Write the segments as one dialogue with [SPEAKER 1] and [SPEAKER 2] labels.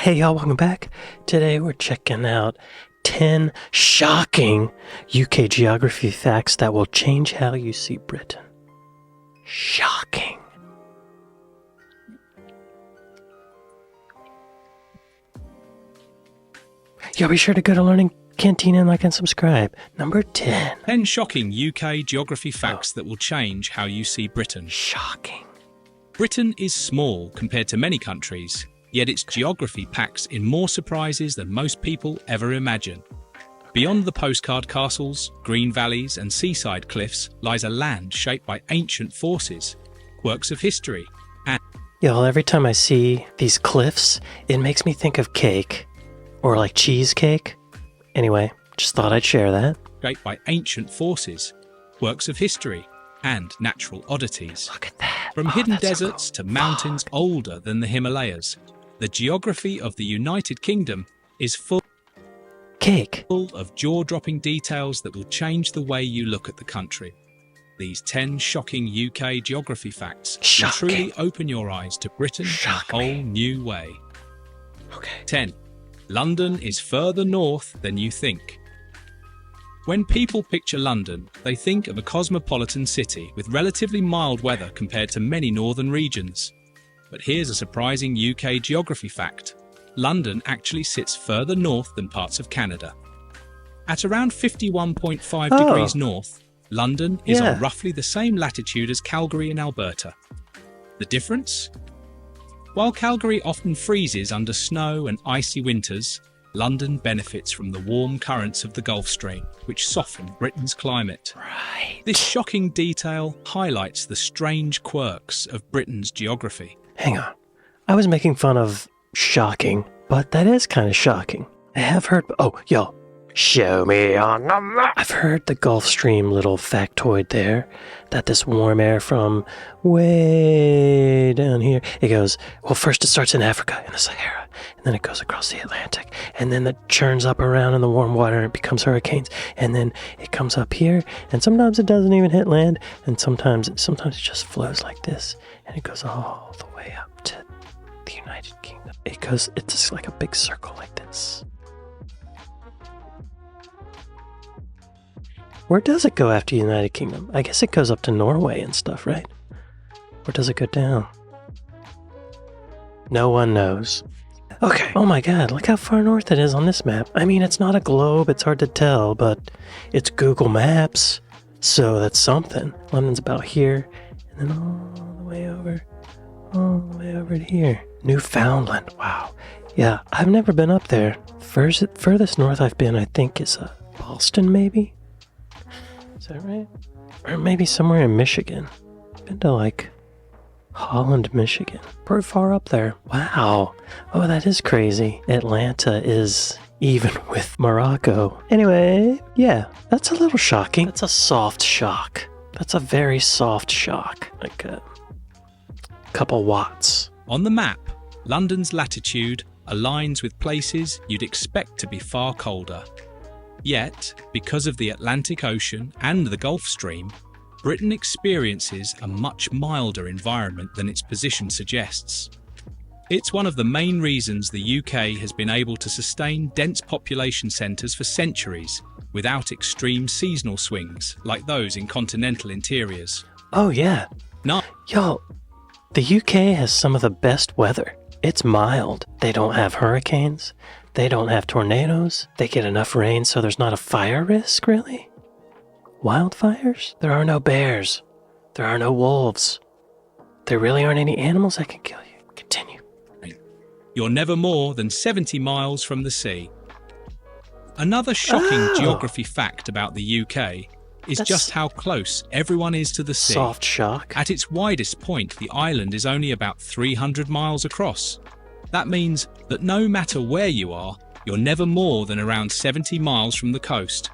[SPEAKER 1] Hey y'all, welcome back. Today we're checking out 10 shocking UK geography facts that will change how you see Britain. Shocking. Y'all be sure to go to Learning Canteen and like and subscribe. Number 10.
[SPEAKER 2] 10 shocking UK geography facts that will change how you see Britain.
[SPEAKER 1] Shocking.
[SPEAKER 2] Britain is small compared to many countries, yet its geography packs in more surprises than most people ever imagine. Beyond the postcard castles, green valleys and seaside cliffs lies a land shaped by ancient forces, quirks of history, and
[SPEAKER 1] Y'all, every time I see these cliffs, it makes me think of cake. Or like cheesecake. Anyway, just thought I'd share that.
[SPEAKER 2] shaped by ancient forces, quirks of history, and natural oddities.
[SPEAKER 1] Look at that.
[SPEAKER 2] From
[SPEAKER 1] Oh,
[SPEAKER 2] hidden
[SPEAKER 1] that's so
[SPEAKER 2] deserts
[SPEAKER 1] cool.
[SPEAKER 2] to mountains
[SPEAKER 1] Fuck.
[SPEAKER 2] older than the Himalayas, the geography of the United Kingdom is full
[SPEAKER 1] Cake.
[SPEAKER 2] of jaw-dropping details that will change the way you look at the country. These 10 shocking UK geography facts will
[SPEAKER 1] Shocking.
[SPEAKER 2] truly open your eyes to Britain
[SPEAKER 1] Shock
[SPEAKER 2] in a
[SPEAKER 1] me.
[SPEAKER 2] whole new way.
[SPEAKER 1] Okay.
[SPEAKER 2] 10. London is further north than you think. When people picture London, they think of a cosmopolitan city with relatively mild weather compared to many northern regions. But here's a surprising UK geography fact. London actually sits further north than parts of Canada. At around 51.5
[SPEAKER 1] Oh.
[SPEAKER 2] degrees north, London is
[SPEAKER 1] Yeah.
[SPEAKER 2] on roughly the same latitude as Calgary in Alberta. The difference? While Calgary often freezes under snow and icy winters, London benefits from the warm currents of the Gulf Stream, which soften Britain's climate.
[SPEAKER 1] Right.
[SPEAKER 2] This shocking detail highlights the strange quirks of Britain's geography.
[SPEAKER 1] Hang on. I was making fun of shocking, but that is kind of shocking. I have heard. Oh, yo. Show me on the map. I've heard the Gulf Stream little factoid there that this warm air from way down here, it goes, well, first it starts in Africa, in the Sahara, and then it goes across the Atlantic, and then it churns up around in the warm water and it becomes hurricanes, and then it comes up here, and sometimes it doesn't even hit land, and sometimes it just flows like this, and it goes all the way up to the United Kingdom. It's just like a big circle like this. Where does it go after United Kingdom? I guess it goes up to Norway and stuff, right? Or does it go down? No one knows. Okay. Oh my god, look how far north it is on this map. I mean, it's not a globe, it's hard to tell, but it's Google Maps, so that's something. London's about here, and then all the way over to here. Newfoundland, wow. Yeah, I've never been up there. Furthest north I've been, I think, is Boston, maybe? Is that right? Or maybe somewhere in Michigan. Been to like Holland, Michigan. Pretty far up there. Wow. Oh, that is crazy. Atlanta is even with Morocco. Anyway, yeah, that's a little shocking. That's a soft shock. That's a very soft shock. Like a couple watts.
[SPEAKER 2] On the map, London's latitude aligns with places you'd expect to be far colder. Yet, because of the Atlantic Ocean and the Gulf Stream, Britain experiences a much milder environment than its position suggests. It's one of the main reasons the UK has been able to sustain dense population centres for centuries without extreme seasonal swings like those in continental interiors.
[SPEAKER 1] Oh yeah.
[SPEAKER 2] No.
[SPEAKER 1] Yo, the UK has some of the best weather. It's mild. They don't have hurricanes. They don't have tornadoes. They get enough rain so there's not a fire risk, really? Wildfires? There are no bears. There are no wolves. There really aren't any animals that can kill you. Continue.
[SPEAKER 2] You're never more than 70 miles from the sea. Another shocking geography fact about the UK is
[SPEAKER 1] That's
[SPEAKER 2] just how close everyone is to the sea.
[SPEAKER 1] Soft shock.
[SPEAKER 2] At its widest point, the island is only about 300 miles across. That means that no matter where you are, you're never more than around 70 miles from the coast.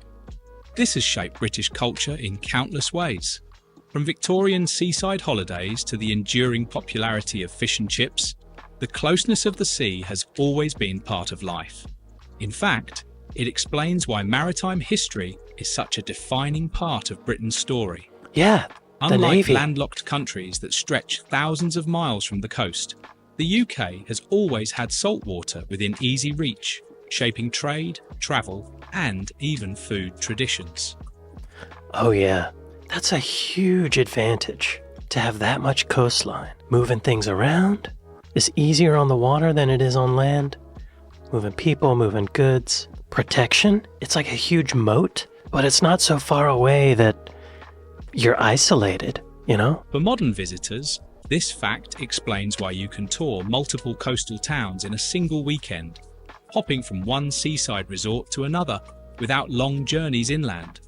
[SPEAKER 2] This has shaped British culture in countless ways. From Victorian seaside holidays to the enduring popularity of fish and chips, the closeness of the sea has always been part of life. In fact, it explains why maritime history is such a defining part of Britain's story.
[SPEAKER 1] Yeah, the
[SPEAKER 2] Unlike
[SPEAKER 1] Navy.
[SPEAKER 2] landlocked countries that stretch thousands of miles from the coast, The UK has always had salt water within easy reach, shaping trade, travel, and even food traditions.
[SPEAKER 1] Oh yeah, that's a huge advantage. To have that much coastline. Moving things around is easier on the water than it is on land. Moving people, moving goods. Protection, it's like a huge moat, but it's not so far away that you're isolated, you know?
[SPEAKER 2] For modern visitors, this fact explains why you can tour multiple coastal towns in a single weekend, hopping from one seaside resort to another without long journeys inland.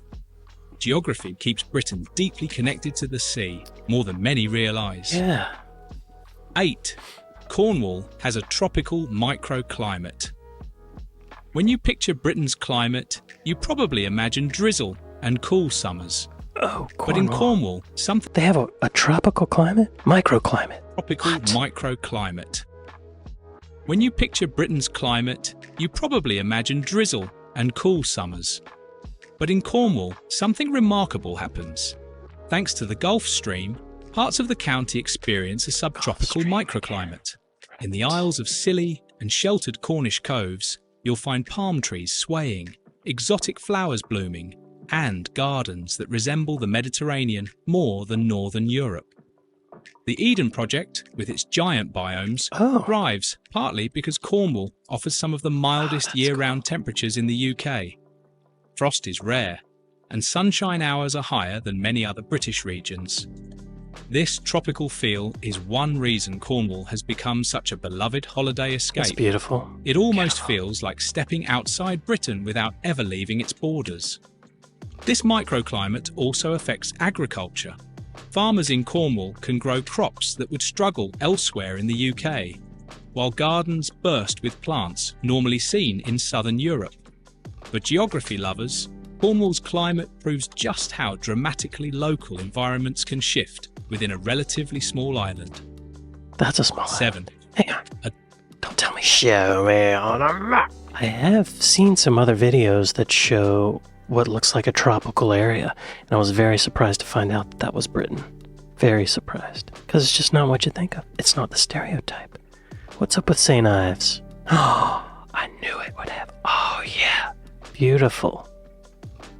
[SPEAKER 2] Geography keeps Britain deeply connected to the sea, more than many realise.
[SPEAKER 1] Yeah.
[SPEAKER 2] 8. Cornwall has a tropical microclimate. When you picture Britain's climate, you probably imagine drizzle and cool summers.
[SPEAKER 1] Oh, Cornwall.
[SPEAKER 2] But in Cornwall,
[SPEAKER 1] They have a tropical climate? Microclimate.
[SPEAKER 2] tropical
[SPEAKER 1] What?
[SPEAKER 2] microclimate. When you picture Britain's climate, you probably imagine drizzle and cool summers. But in Cornwall, something remarkable happens. Thanks to the Gulf Stream, parts of the county experience a subtropical microclimate. In the Isles of Scilly and sheltered Cornish coves, you'll find palm trees swaying, exotic flowers blooming, and gardens that resemble the Mediterranean more than Northern Europe. The Eden Project, with its giant biomes, thrives partly because Cornwall offers some of the mildest year-round temperatures in the UK. Frost is rare, and sunshine hours are higher than many other British regions. This tropical feel is one reason Cornwall has become such a beloved holiday escape.
[SPEAKER 1] It's beautiful.
[SPEAKER 2] It almost feels like stepping outside Britain without ever leaving its borders. This microclimate also affects agriculture. Farmers in Cornwall can grow crops that would struggle elsewhere in the UK, while gardens burst with plants normally seen in southern Europe. For geography lovers, Cornwall's climate proves just how dramatically local environments can shift within a relatively small island.
[SPEAKER 1] That's a small
[SPEAKER 2] 7.
[SPEAKER 1] Hang on. Don't tell me. Show me on a map. I have seen some other videos that show what looks like a tropical area, and I was very surprised to find out that was Britain. Very surprised. Because it's just not what you think of. It's not the stereotype. What's up with St. Ives? Oh, I knew it would have. Oh, yeah. Beautiful.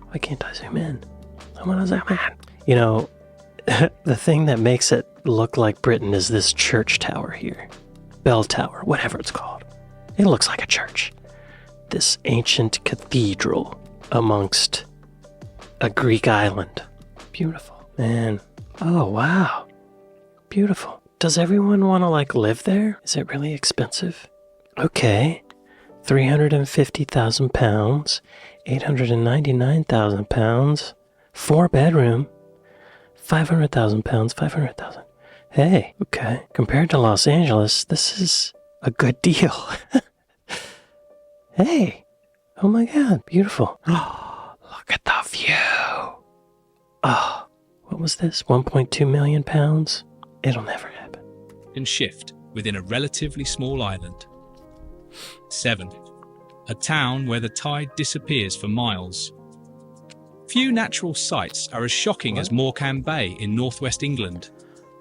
[SPEAKER 1] Why can't I zoom in? I want to zoom in. You know, the thing that makes it look like Britain is this church tower here. Bell tower, whatever it's called. It looks like a church. This ancient cathedral amongst a Greek island. Beautiful. Man. Oh, wow. Beautiful. Does everyone want to, live there? Is it really expensive? Okay. £350,000, £899,000, 4-bedroom, £500,000, 500,000. Hey, okay. Compared to Los Angeles, this is a good deal. Hey, oh my God, beautiful. Oh, look at the view. Oh, what was this? 1.2 million pounds? It'll never happen.
[SPEAKER 2] Can shift within a relatively small island. 7. A town where the tide disappears for miles. Few natural sights are as shocking as Morecambe Bay in northwest England.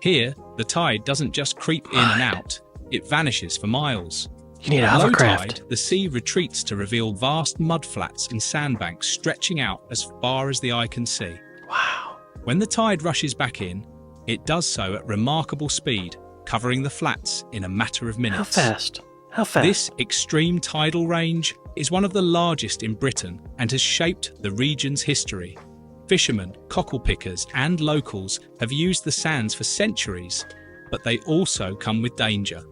[SPEAKER 2] Here, the tide doesn't just creep in and out, it vanishes for miles.
[SPEAKER 1] You need a
[SPEAKER 2] At low
[SPEAKER 1] hovercraft.
[SPEAKER 2] tide, the sea retreats to reveal vast mudflats and sandbanks stretching out as far as the eye can see.
[SPEAKER 1] Wow.
[SPEAKER 2] When the tide rushes back in, it does so at remarkable speed, covering the flats in a matter of minutes.
[SPEAKER 1] How fast? How fast?
[SPEAKER 2] This extreme tidal range is one of the largest in Britain and has shaped the region's history. Fishermen, cockle pickers and locals have used the sands for centuries, but they also come with danger.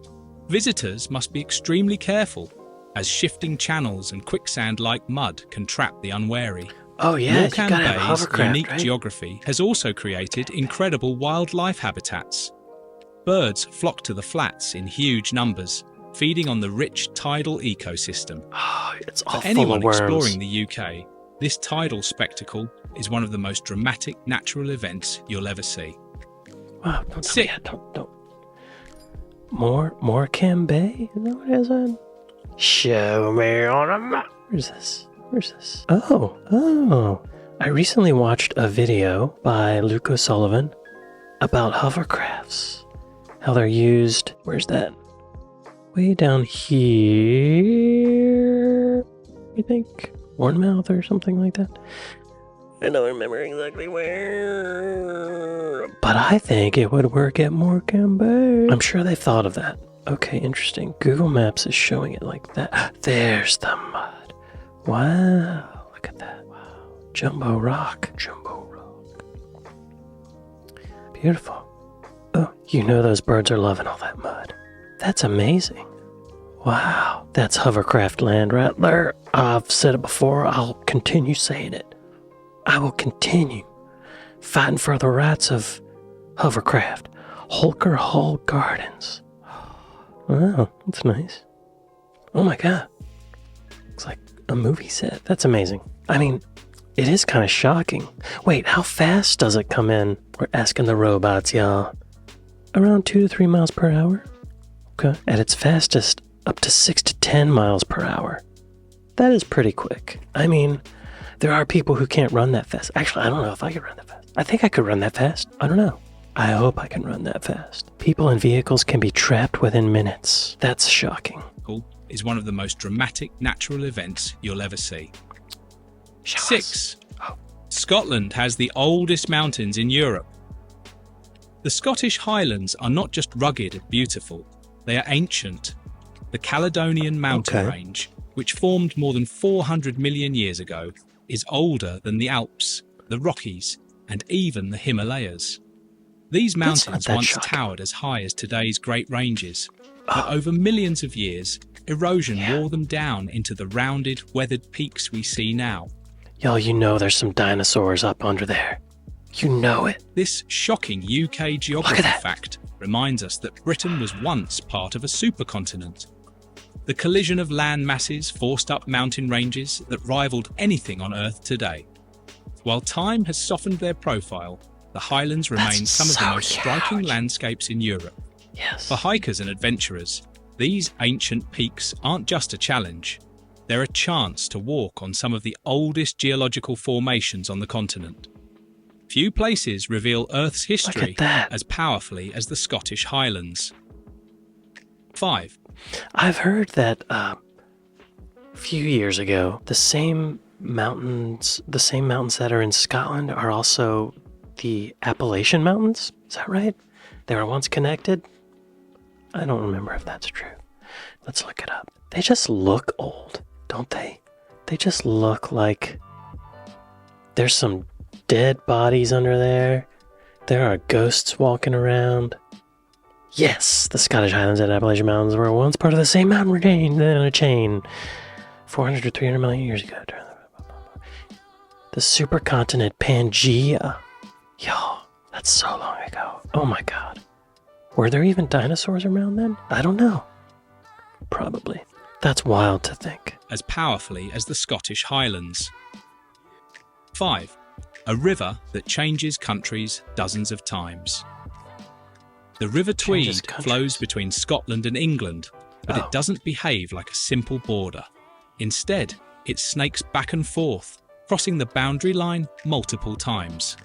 [SPEAKER 2] Visitors must be extremely careful, as shifting channels and quicksand-like mud can trap the unwary.
[SPEAKER 1] Oh yeah, you
[SPEAKER 2] Morecambe
[SPEAKER 1] gotta have a
[SPEAKER 2] Bay's
[SPEAKER 1] hovercraft,
[SPEAKER 2] unique
[SPEAKER 1] right?
[SPEAKER 2] geography has also created incredible wildlife habitats. Birds flock to the flats in huge numbers, feeding on the rich tidal ecosystem.
[SPEAKER 1] Oh, it's all
[SPEAKER 2] For
[SPEAKER 1] full
[SPEAKER 2] anyone
[SPEAKER 1] of worms.
[SPEAKER 2] exploring the UK, this tidal spectacle is one of the most dramatic natural events you'll ever see.
[SPEAKER 1] Wow, don't tell me
[SPEAKER 2] 6.
[SPEAKER 1] that. Don't. Morecambe Bay? Is that what it is? Show me on a map. Where's this? Oh. I recently watched a video by Luke O'Sullivan about hovercrafts. How they're used. Where's that? way down here, I think. Bournemouth or something like that. I don't remember exactly where. But I think it would work at Morecambe Bay. I'm sure they thought of that. Okay, interesting. Google Maps is showing it like that. There's the mud. Wow, look at that. Wow. Jumbo rock. Jumbo rock. Beautiful. Oh, you know those birds are loving all that mud. That's amazing. Wow, that's hovercraft land right there. I've said it before, I'll continue saying it. I will continue fighting for the rights of hovercraft. Holker Hall Gardens. Wow, that's nice. Oh my god. Looks like a movie set. That's amazing. I mean, it is kind of shocking. Wait, how fast does it come in? We're asking the robots, y'all. Around 2 to 3 miles per hour. Okay. At its fastest, up to 6 to 10 miles per hour. That is pretty quick. I mean, there are people who can't run that fast. Actually, I don't know if I could run that fast. I think I could run that fast. I don't know. I hope I can run that fast. People and vehicles can be trapped within minutes. That's shocking.
[SPEAKER 2] Is one of the most dramatic natural events you'll ever see. 6. Scotland has the oldest mountains in Europe. The Scottish Highlands are not just rugged and beautiful, they are ancient. The Caledonian mountain range, which formed more than 400 million years ago, is older than the Alps, the Rockies, and even the Himalayas. These mountains once towered as high as today's Great Ranges, but over millions of years, erosion wore them down into the rounded, weathered peaks we see now.
[SPEAKER 1] Y'all, you know there's some dinosaurs up under there. You know it.
[SPEAKER 2] This shocking UK geography fact reminds us that Britain was once part of a supercontinent. The collision of land masses forced up mountain ranges that rivaled anything on Earth today. While time has softened their profile, the Highlands remain some of the most striking landscapes in Europe.
[SPEAKER 1] Yes.
[SPEAKER 2] For hikers and adventurers, these ancient peaks aren't just a challenge. They're a chance to walk on some of the oldest geological formations on the continent. Few places reveal Earth's history as powerfully as the Scottish Highlands. 5.
[SPEAKER 1] I've heard that a few years ago, the same mountains that are in Scotland are also the Appalachian Mountains. Is that right? They were once connected? I don't remember if that's true. Let's look it up. They just look old, don't they? They just look like there's some dead bodies under there. There are ghosts walking around. Yes, the Scottish Highlands and Appalachian Mountains were once part of the same mountain range in a chain 400 to 300 million years ago. The supercontinent Pangaea. Yo, that's so long ago. Oh my god. Were there even dinosaurs around then? I don't know. Probably. That's wild to think.
[SPEAKER 2] As powerfully as the Scottish Highlands. 5. A river that changes countries dozens of times. The River Tweed flows between Scotland and England, but it doesn't behave like a simple border. Instead, it snakes back and forth, crossing the boundary line multiple times.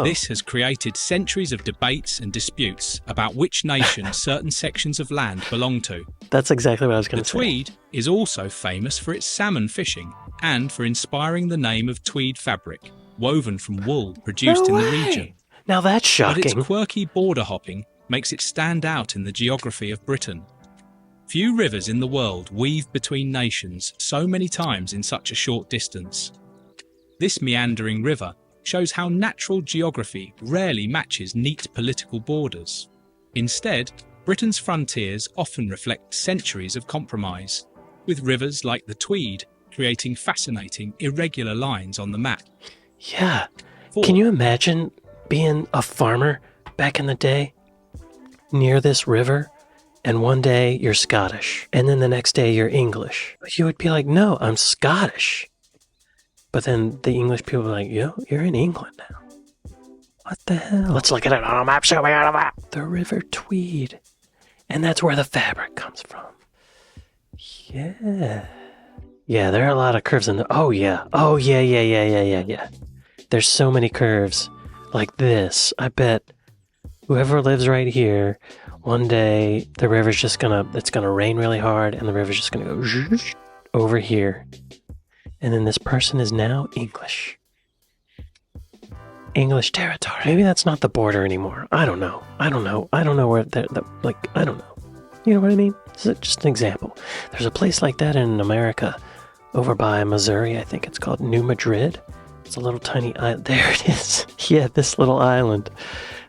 [SPEAKER 2] This has created centuries of debates and disputes about which nation certain sections of land belong to.
[SPEAKER 1] That's exactly what I was going to say.
[SPEAKER 2] The Tweed is also famous for its salmon fishing and for inspiring the name of tweed fabric, woven from wool produced in the region.
[SPEAKER 1] Now that's shocking.
[SPEAKER 2] But its quirky border hopping makes it stand out in the geography of Britain. Few rivers in the world weave between nations so many times in such a short distance. This meandering river shows how natural geography rarely matches neat political borders. Instead, Britain's frontiers often reflect centuries of compromise, with rivers like the Tweed creating fascinating, irregular lines on the map.
[SPEAKER 1] Yeah. Can you imagine being a farmer back in the day near this river, and one day you're Scottish, and then the next day you're English? You would be like, no, I'm Scottish. But then the English people are like, yo, you're in England now. What the hell? Let's look at it on a map. Show me on a map. The River Tweed. And that's where the fabric comes from. Yeah. Yeah, there are a lot of curves in the... Oh, yeah. Oh, yeah. There's so many curves like this. I bet whoever lives right here, one day the river's just it's gonna rain really hard and the river's just gonna go over here. And then this person is now English. English territory. Maybe that's not the border anymore. I don't know. I don't know where I don't know. You know what I mean? This is just an example. There's a place like that in America over by Missouri. I think it's called New Madrid. It's a little tiny island. There it is. Yeah, this little island.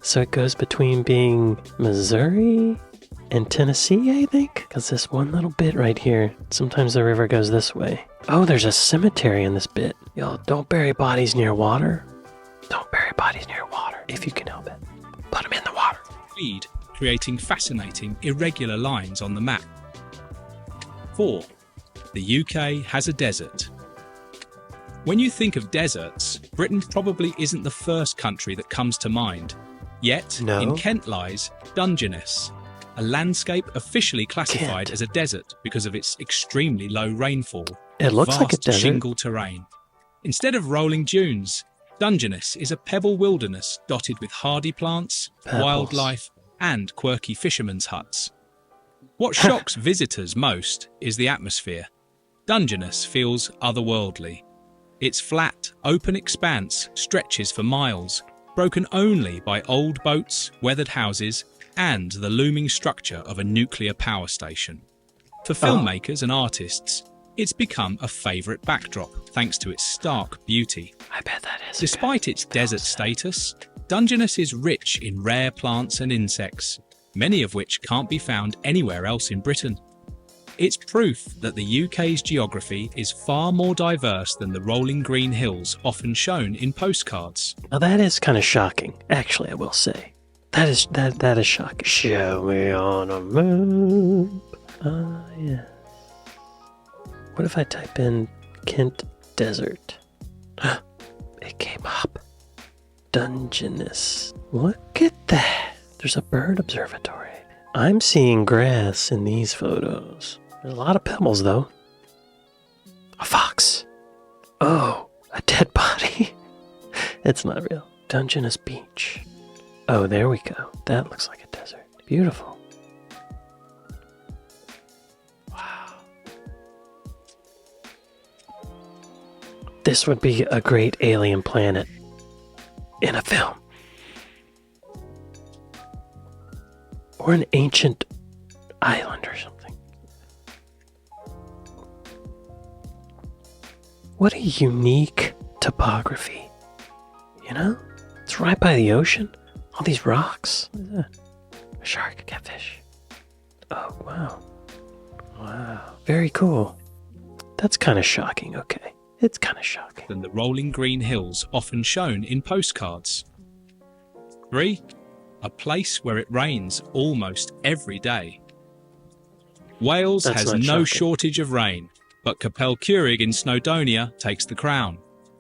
[SPEAKER 1] So it goes between being Missouri and Tennessee, I think. Because this one little bit right here, sometimes the river goes this way. Oh, there's a cemetery in this bit. Y'all, don't bury bodies near water. Don't bury bodies near water if you can help it. Put them in the water.
[SPEAKER 2] Speed, creating fascinating, irregular lines on the map. 4. The UK has a desert. When you think of deserts, Britain probably isn't the first country that comes to mind. Yet, in Kent lies Dungeness, a landscape officially classified as a desert because of its extremely low rainfall.
[SPEAKER 1] It looks like a desert.
[SPEAKER 2] Shingle terrain. Instead of rolling dunes, Dungeness is a pebble wilderness dotted with hardy plants, wildlife, and quirky fishermen's huts. What shocks visitors most is the atmosphere. Dungeness feels otherworldly. Its flat, open expanse stretches for miles, broken only by old boats, weathered houses, and the looming structure of a nuclear power station. For filmmakers and artists, it's become a favourite backdrop thanks to its stark beauty.
[SPEAKER 1] I bet that is.
[SPEAKER 2] Despite its desert status, Dungeness is rich in rare plants and insects, many of which can't be found anywhere else in Britain. It's proof that the UK's geography is far more diverse than the rolling green hills often shown in postcards.
[SPEAKER 1] Now that is kind of shocking, actually, I will say. That is shocking. Show me on a map. Ah, yeah. What if I type in Kent Desert? It came up. Dungeness. Look at that. There's a bird observatory. I'm seeing grass in these photos. There's a lot of pebbles, though. A fox. Oh, a dead body. It's not real. Dungeness Beach. Oh, there we go. That looks like a desert. Beautiful. Wow. This would be a great alien planet in a film. Or an ancient island or something. What a unique topography. You know? It's right by the ocean. All these rocks. What is that? A shark, a catfish. Oh, wow. Wow. Very cool. That's kind of shocking, okay. It's kind of shocking.
[SPEAKER 2] Than the rolling green hills often shown in postcards. 3. A place where it rains almost every day. Wales has no shortage of rain, but Capel Curig in Snowdonia takes the crown.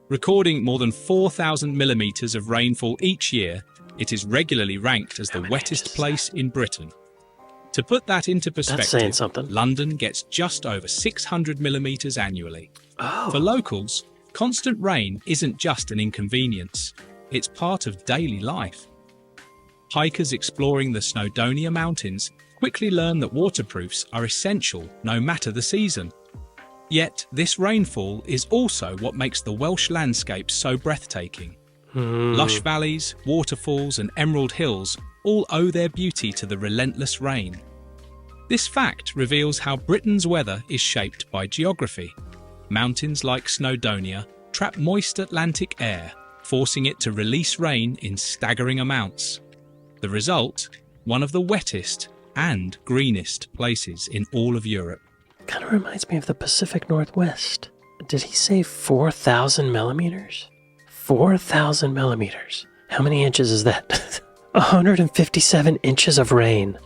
[SPEAKER 2] Recording more than 4,000 millimetres of rainfall each year, it is regularly ranked as the wettest place in Britain. To put that into perspective, London gets just over 600 millimetres annually.
[SPEAKER 1] Oh.
[SPEAKER 2] For locals, constant rain isn't just an inconvenience, it's part of daily life. Hikers exploring the Snowdonia Mountains quickly learn that waterproofs are essential no matter the season. Yet, this rainfall is also what makes the Welsh landscape so breathtaking. Lush valleys, waterfalls and emerald hills all owe their beauty to the relentless rain. This fact reveals how Britain's weather is shaped by geography. Mountains like Snowdonia trap moist Atlantic air, forcing it to release rain in staggering amounts. The result? One of the wettest and greenest places in all of Europe.
[SPEAKER 1] Kind of reminds me of the Pacific Northwest. Did he say 4,000 millimeters? 4,000 millimeters. How many inches is that? 157 inches of rain.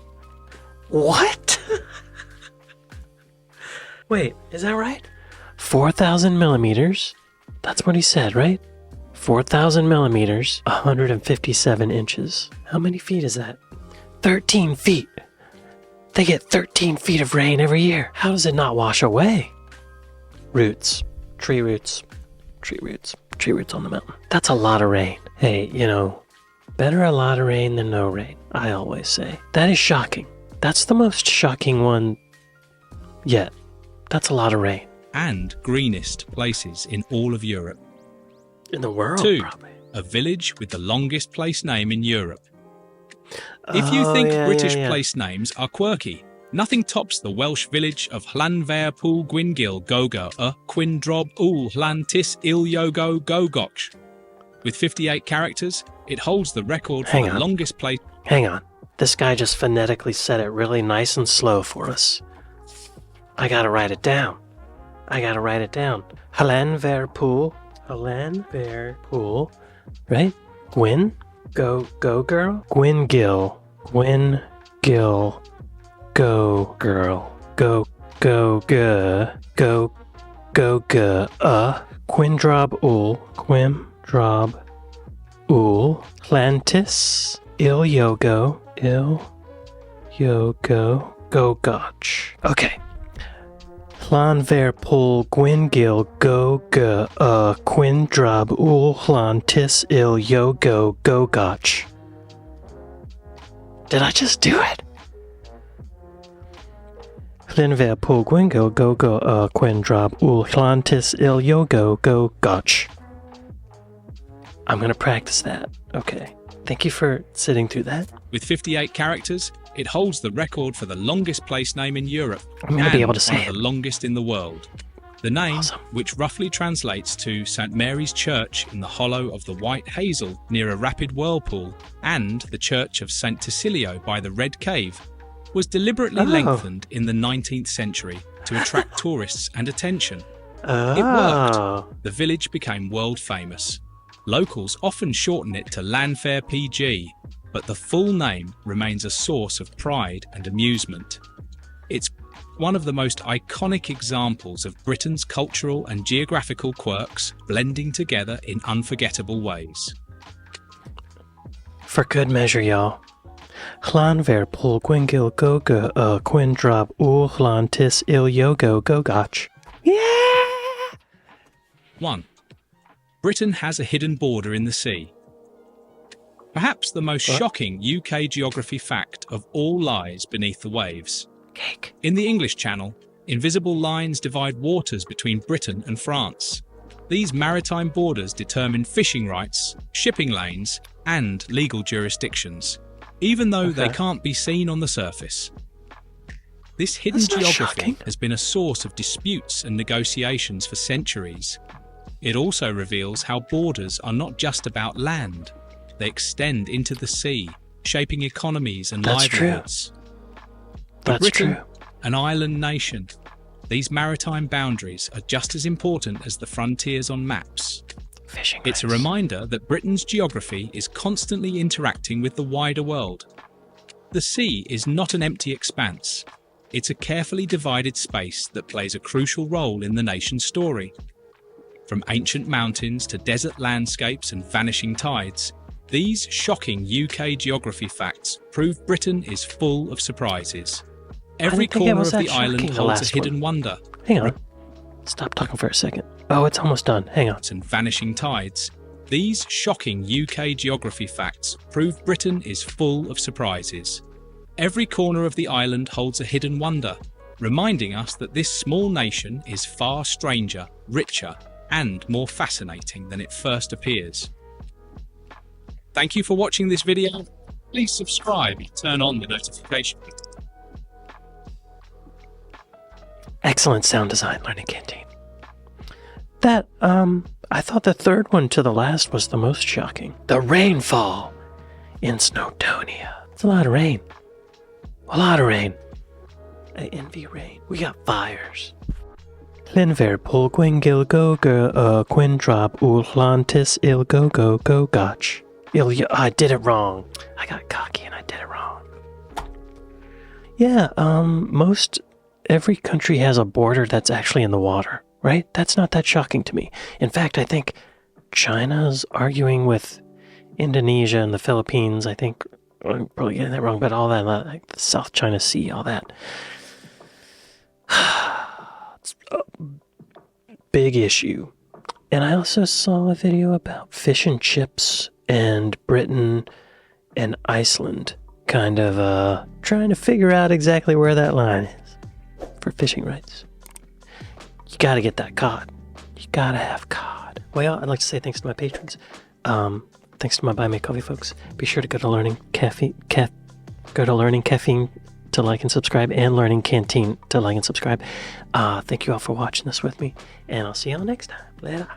[SPEAKER 1] What? Wait, is that right? 4,000 millimeters? That's what he said, right? 4,000 millimeters, 157 inches. How many feet is that? 13 feet. They get 13 feet of rain every year. How does it not wash away? Roots. Tree roots. Tree roots. Tree roots on the mountain. That's a lot of rain. Hey, you know, Better a lot of rain than no rain, I always say. That is shocking. That's the most shocking one yet. That's a lot of rain.
[SPEAKER 2] And greenest places in all of Europe.
[SPEAKER 1] In the world,
[SPEAKER 2] 2.
[SPEAKER 1] probably.
[SPEAKER 2] A village with the longest place name in Europe. If you think British place names are quirky, nothing tops the Welsh village of Llanfair Pŵl Gwyngyl Gogo Quindrob Ŵl Llantis Iliogo Gogoch. With 58 characters, it holds the record for the longest place.
[SPEAKER 1] Hang on. This guy just phonetically said it really nice and slow for us. I gotta write it down. Llanfair Pŵl. Right? Gwyn? Go girl? Gwyngyl. Go girl. Go Quindrob Ŵl. Llantis. Iliogo. Gogoch. Okay. Llanfair Pŵl Gwyngyl Quindrob Ŵl Llantis Iliogo Gogoch. Did I just do it? Llanfair Pŵl Gwyngyl Quindrob Ŵl Llantis Iliogo Gogoch. I'm gonna practice that. Okay. Thank you for sitting through that.
[SPEAKER 2] With 58 characters, it holds the record for the longest place name in Europe.
[SPEAKER 1] I'm gonna be able to say
[SPEAKER 2] one of the longest in the world. The name, which roughly translates to St. Mary's Church in the hollow of the White Hazel near a rapid whirlpool, and the Church of St. Tecilio by the Red Cave, was deliberately lengthened in the 19th century to attract tourists and attention. It worked. The village became world famous. Locals often shorten it to Llanfair PG, but the full name remains a source of pride and amusement. It's one of the most iconic examples of Britain's cultural and geographical quirks blending together in unforgettable ways.
[SPEAKER 1] For good measure, y'all. Llanfair Pŵl Gwyngyl Quindrob Ŵl Llantis Iliogo Gogoch. Yeah!
[SPEAKER 2] 1. Britain has a hidden border in the sea. Perhaps the most shocking UK geography fact of all lies beneath the waves.
[SPEAKER 1] Cake.
[SPEAKER 2] In the English Channel, invisible lines divide waters between Britain and France. These maritime borders determine fishing rights, shipping lanes, and legal jurisdictions, even though they can't be seen on the surface. This hidden geography has been a source of disputes and negotiations for centuries. It also reveals how borders are not just about land. They extend into the sea, shaping economies and livelihoods. For Britain, an island nation, these maritime boundaries are just as important as the frontiers on maps. It's a reminder that Britain's geography is constantly interacting with the wider world. The sea is not an empty expanse. It's a carefully divided space that plays a crucial role in the nation's story. From ancient mountains to desert landscapes and vanishing tides, these shocking UK geography facts prove Britain is full of surprises. Every corner of the island holds a hidden wonder.
[SPEAKER 1] Hang on. Stop talking for a second. Oh, it's almost done. Hang on.
[SPEAKER 2] And vanishing tides. These shocking UK geography facts prove Britain is full of surprises. Every corner of the island holds a hidden wonder, reminding us that this small nation is far stranger, richer, and more fascinating than it first appears. Thank you for watching this video. Please subscribe and turn on the notification.
[SPEAKER 1] Excellent sound design, Learning Canteen. That, I thought the third one to the last was the most shocking. The rainfall in Snowdonia. It's a lot of rain. A lot of rain. I envy rain. We got fires. Llanfair Pŵl Gwyngyl Quindrob Ŵl Llantis Iliogo Gogoch. I did it wrong. I got cocky and I did it wrong. Yeah, every country has a border that's actually in the water, right? That's not that shocking to me. In fact, I think China's arguing with Indonesia and the Philippines. I think I'm probably getting that wrong, but all that, like the South China Sea, all that. It's a big issue. And I also saw a video about fish and chips and Britain and Iceland. Kind of trying to figure out exactly where that line is for fishing rights. You gotta get that cod. You gotta have cod. Well, I'd like to say thanks to my patrons. Thanks to my Buy Me Coffee folks. Be sure to go to Learning Caffeine to like and subscribe, and Learning Canteen to like and subscribe. Thank you all for watching this with me, and I'll see y'all next time. Later.